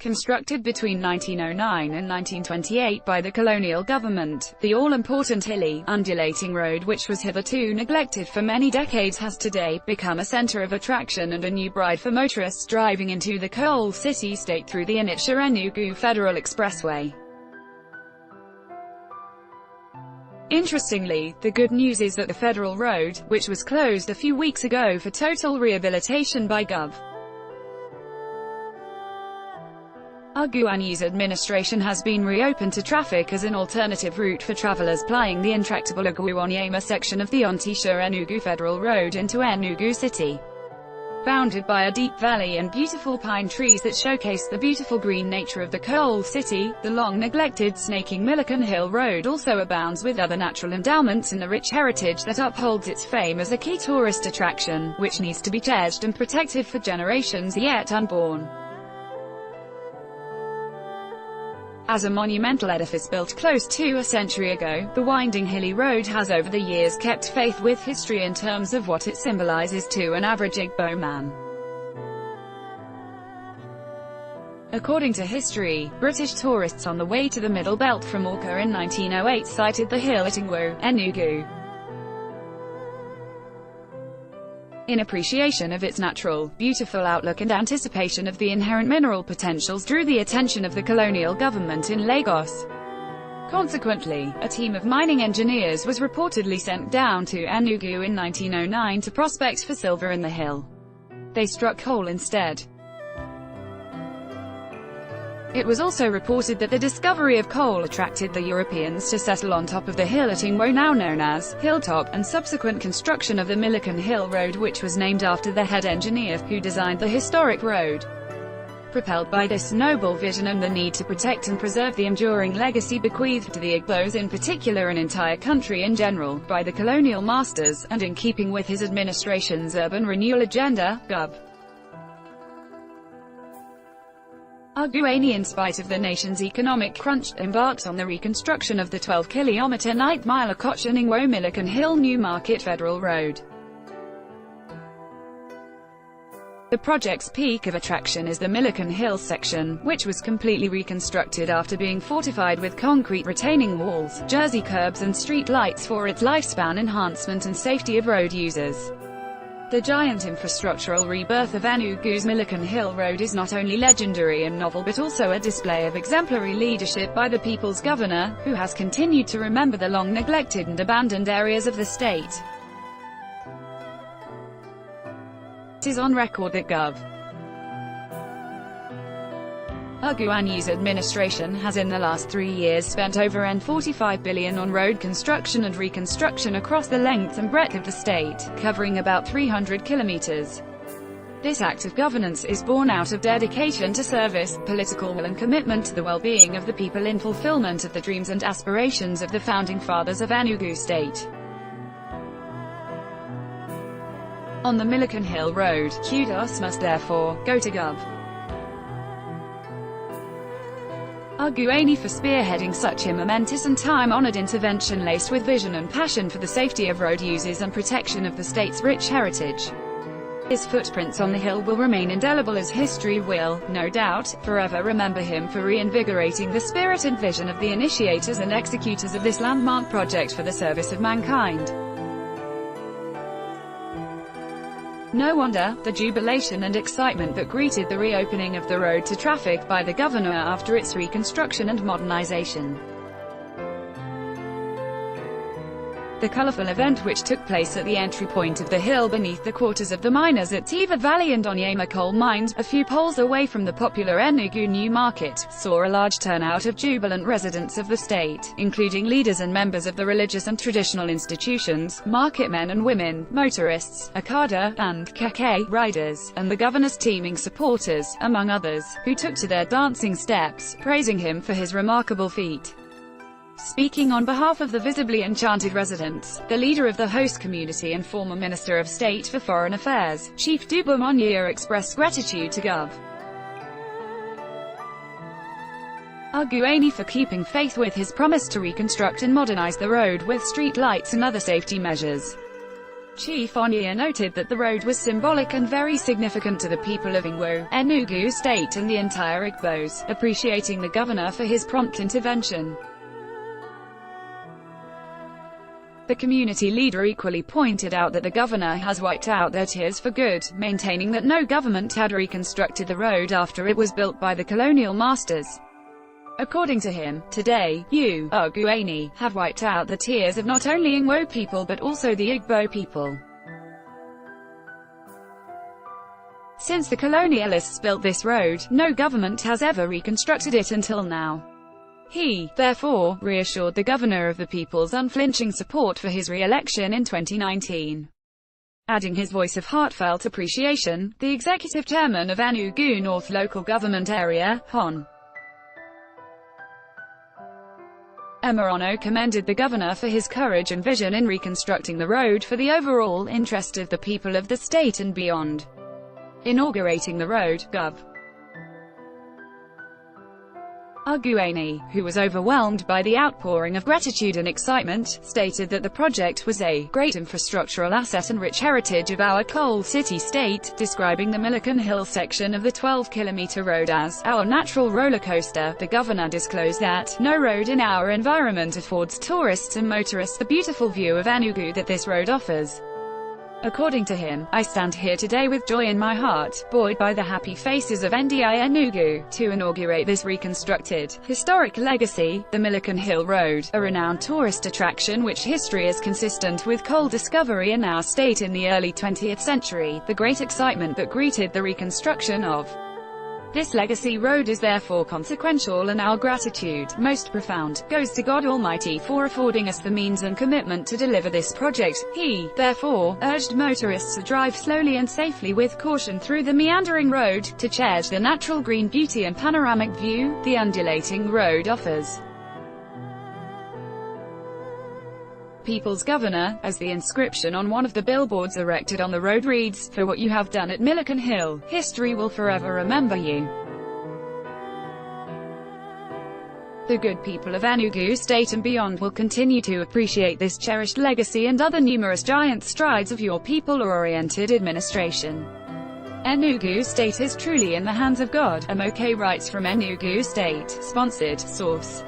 Constructed between 1909 and 1928 by the colonial government, the all-important hilly, undulating road which was hitherto neglected for many decades has today become a center of attraction and a new bride for motorists driving into the coal city state through the Onitsha-Enugu Federal Expressway. Interestingly, the good news is that the federal road, which was closed a few weeks ago for total rehabilitation by Gov. Ugwuanyi's administration, has been reopened to traffic as an alternative route for travelers plying the intractable Ugwuanyi section of the Onitsha-Enugu Federal Road into Enugu City. Bounded by a deep valley and beautiful pine trees that showcase the beautiful green nature of the coal city, the long-neglected snaking Milliken Hill Road also abounds with other natural endowments and the rich heritage that upholds its fame as a key tourist attraction, which needs to be cherished and protected for generations yet unborn. As a monumental edifice built close to a century ago, the winding hilly road has over the years kept faith with history in terms of what it symbolizes to an average Igbo man. According to history, British tourists on the way to the Middle Belt from Awka in 1908 sighted the hill at Enugu, in appreciation of its natural, beautiful outlook and anticipation of the inherent mineral potentials drew the attention of the colonial government in Lagos. Consequently, a team of mining engineers was reportedly sent down to Enugu in 1909 to prospect for silver in the hill. They struck coal instead. It was also reported that the discovery of coal attracted the Europeans to settle on top of the hill at Enugu, now known as Hilltop, and subsequent construction of the Milliken Hill Road, which was named after the head engineer who designed the historic road. Propelled by this noble vision and the need to protect and preserve the enduring legacy bequeathed to the Igbos in particular and entire country in general, by the colonial masters, and in keeping with his administration's urban renewal agenda, Gov. Ugwuanyi, in spite of the nation's economic crunch, embarked on the reconstruction of the 12-kilometer 9-mile Okocha-Ningwo-Milliken Hill New Market Federal Road. The project's peak of attraction is the Milliken Hill section, which was completely reconstructed after being fortified with concrete retaining walls, jersey curbs and street lights for its lifespan enhancement and safety of road users. The giant infrastructural rebirth of Enugu's Milliken Hill Road is not only legendary and novel but also a display of exemplary leadership by the people's governor, who has continued to remember the long-neglected and abandoned areas of the state. It is on record that Gov. Ugwuanyi's administration has in the last 3 years spent over $45 billion on road construction and reconstruction across the length and breadth of the state, covering about 300 kilometers. This act of governance is born out of dedication to service, political will and commitment to the well-being of the people in fulfillment of the dreams and aspirations of the founding fathers of Enugu State. On the Milliken Hill Road, kudos must therefore go to Gov. Ugwuanyi for spearheading such a momentous and time-honored intervention laced with vision and passion for the safety of road users and protection of the state's rich heritage. His footprints on the hill will remain indelible, as history will, no doubt, forever remember him for reinvigorating the spirit and vision of the initiators and executors of this landmark project for the service of mankind. No wonder, the jubilation and excitement that greeted the reopening of the road to traffic by the governor after its reconstruction and modernization. The colorful event, which took place at the entry point of the hill beneath the quarters of the miners at Tiva Valley and Onyema coal mines, a few poles away from the popular Enugu New Market, saw a large turnout of jubilant residents of the state, including leaders and members of the religious and traditional institutions, marketmen and women, motorists, Okada and Keke riders, and the governor's teeming supporters, among others, who took to their dancing steps, praising him for his remarkable feat. Speaking on behalf of the visibly enchanted residents, the leader of the host community and former Minister of State for Foreign Affairs, Chief Ugwuanyi, expressed gratitude to Gov. Ugwuanyi for keeping faith with his promise to reconstruct and modernize the road with street lights and other safety measures. Chief Onyia noted that the road was symbolic and very significant to the people of Ugwu, Enugu State and the entire Igbos, appreciating the governor for his prompt intervention. The community leader equally pointed out that the governor has wiped out their tears for good, maintaining that no government had reconstructed the road after it was built by the colonial masters. According to him, today, you, Ugwuanyi, have wiped out the tears of not only Igbo people but also the Igbo people. Since the colonialists built this road, no government has ever reconstructed it until now. He, therefore, reassured the governor of the people's unflinching support for his re-election in 2019. Adding his voice of heartfelt appreciation, the executive chairman of Enugu North Local Government Area, Hon. Emerano commended the governor for his courage and vision in reconstructing the road for the overall interest of the people of the state and beyond. Inaugurating the road, Gov. Ugwuanyi, who was overwhelmed by the outpouring of gratitude and excitement, stated that the project was a great infrastructural asset and rich heritage of our coal city-state, describing the Milliken Hill section of the 12-kilometer road as our natural roller coaster. The governor disclosed that no road in our environment affords tourists and motorists the beautiful view of Enugu that this road offers. According to him, I stand here today with joy in my heart, buoyed by the happy faces of NDI Enugu, to inaugurate this reconstructed, historic legacy, the Milliken Hill Road, a renowned tourist attraction which history is consistent with coal discovery in our state in the early 20th century. The great excitement that greeted the reconstruction of this legacy road is therefore consequential, and our gratitude, most profound, goes to God Almighty for affording us the means and commitment to deliver this project. He, therefore, urged motorists to drive slowly and safely with caution through the meandering road, to cherish the natural green beauty and panoramic view the undulating road offers. People's Governor, as the inscription on one of the billboards erected on the road reads, "For what you have done at Milliken Hill, history will forever remember you." The good people of Enugu State and beyond will continue to appreciate this cherished legacy and other numerous giant strides of your people-oriented administration. Enugu State is truly in the hands of God, Amoke writes from Enugu State. Sponsored source.